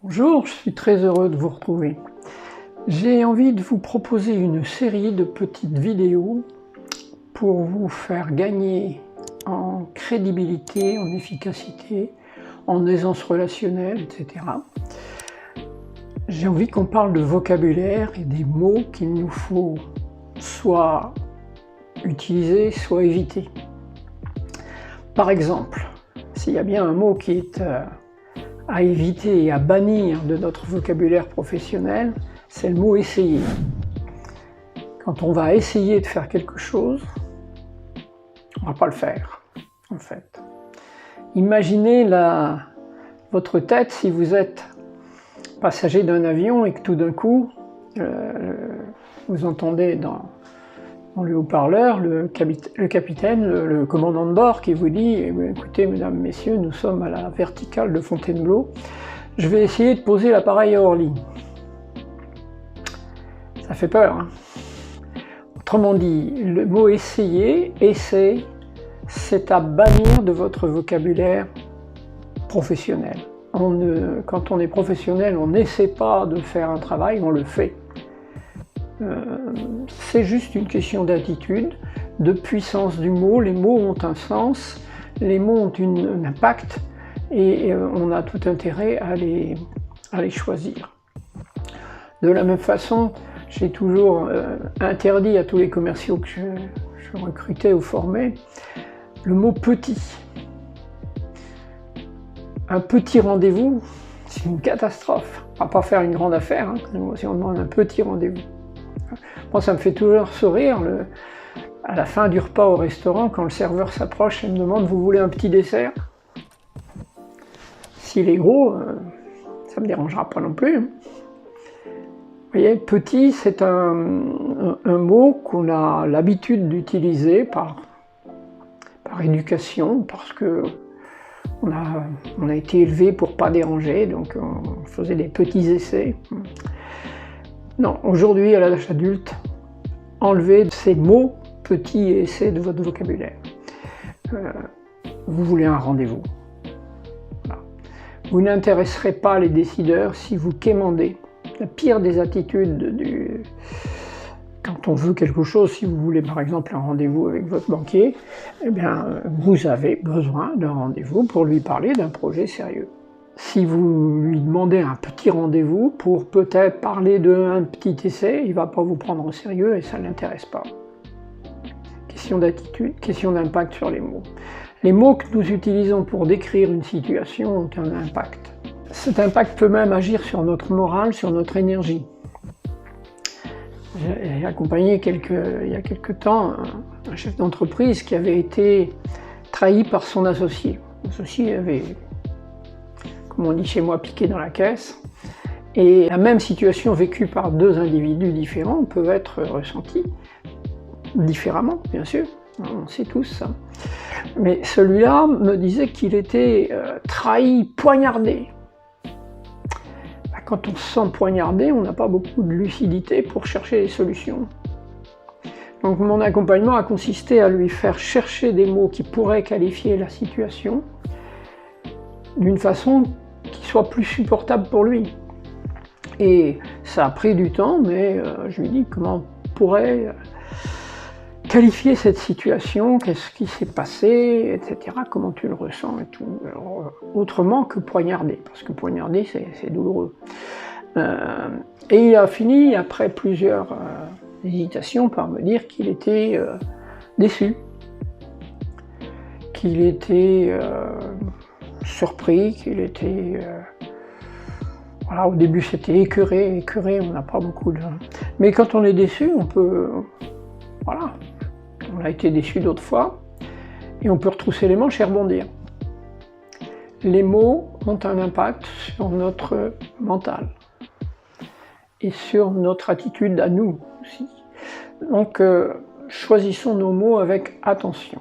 Bonjour, je suis très heureux de vous retrouver. J'ai envie de vous proposer une série de petites vidéos pour vous faire gagner en crédibilité, en efficacité, en aisance relationnelle, etc. J'ai envie qu'on parle de vocabulaire et des mots qu'il nous faut soit utiliser, soit éviter. Par exemple, s'il y a bien un mot qui est à éviter et à bannir de notre vocabulaire professionnel, c'est le mot « essayer ». Quand on va essayer de faire quelque chose, on ne va pas le faire, en fait. Imaginez votre tête si vous êtes passager d'un avion et que tout d'un coup, vous entendez dans le haut-parleur le capitaine, le commandant de bord qui vous dit « Écoutez, mesdames, messieurs, nous sommes à la verticale de Fontainebleau, je vais essayer de poser l'appareil à hors ligne ». Ça fait peur, hein. Autrement dit, le mot « essayer », « essayer », c'est à bannir de votre vocabulaire professionnel. Quand on est professionnel, on n'essaie pas de faire un travail, on le fait. C'est juste une question d'attitude, de puissance du mot. Les mots ont un sens, les mots ont un impact et on a tout intérêt à les choisir. De la même façon, j'ai toujours interdit à tous les commerciaux que je recrutais ou formais le mot « petit ». Un petit rendez-vous, c'est une catastrophe. On ne va pas faire une grande affaire hein, si on demande un petit rendez-vous. Moi, ça me fait toujours sourire à la fin du repas au restaurant, quand le serveur s'approche et me demande « Vous voulez un petit dessert ?» S'il est gros, ça ne me dérangera pas non plus. Vous voyez, petit, c'est un mot qu'on a l'habitude d'utiliser par éducation, parce que on a été élevé pour ne pas déranger, donc on faisait des petits essais. Non, aujourd'hui, à l'âge adulte, enlevez ces mots petits et essais de votre vocabulaire. Vous voulez un rendez-vous. Voilà. Vous n'intéresserez pas les décideurs si vous quémandez. La pire des attitudes quand on veut quelque chose, si vous voulez par exemple un rendez-vous avec votre banquier, eh bien, vous avez besoin d'un rendez-vous pour lui parler d'un projet sérieux. Si vous lui demandez un petit rendez-vous pour peut-être parler d'un petit essai, il ne va pas vous prendre au sérieux et ça ne l'intéresse pas. Question d'attitude, question d'impact sur les mots. Les mots que nous utilisons pour décrire une situation ont un impact. Cet impact peut même agir sur notre morale, sur notre énergie. J'ai accompagné il y a quelque temps un chef d'entreprise qui avait été trahi par son associé. L'associé avait, comme on dit chez moi, piqué dans la caisse. Et la même situation vécue par deux individus différents peut être ressentie différemment, bien sûr. On sait tous ça. Mais celui-là me disait qu'il était trahi, poignardé. Quand on se sent poignardé, on n'a pas beaucoup de lucidité pour chercher les solutions. Donc mon accompagnement a consisté à lui faire chercher des mots qui pourraient qualifier la situation d'une façon qui soit plus supportable pour lui. Et ça a pris du temps, mais je lui ai dit comment on pourrait qualifier cette situation, qu'est-ce qui s'est passé, etc., comment tu le ressens et tout. Alors, autrement que poignarder, parce que poignarder c'est douloureux. Et il a fini, après plusieurs hésitations, par me dire qu'il était déçu, qu'il était surpris, qu'il était... voilà, au début c'était écœuré, on n'a pas beaucoup de... Mais quand on est déçu, on peut... Voilà. On a été déçu d'autres fois, et on peut retrousser les manches et rebondir. Les mots ont un impact sur notre mental, et sur notre attitude à nous aussi. Donc, choisissons nos mots avec attention.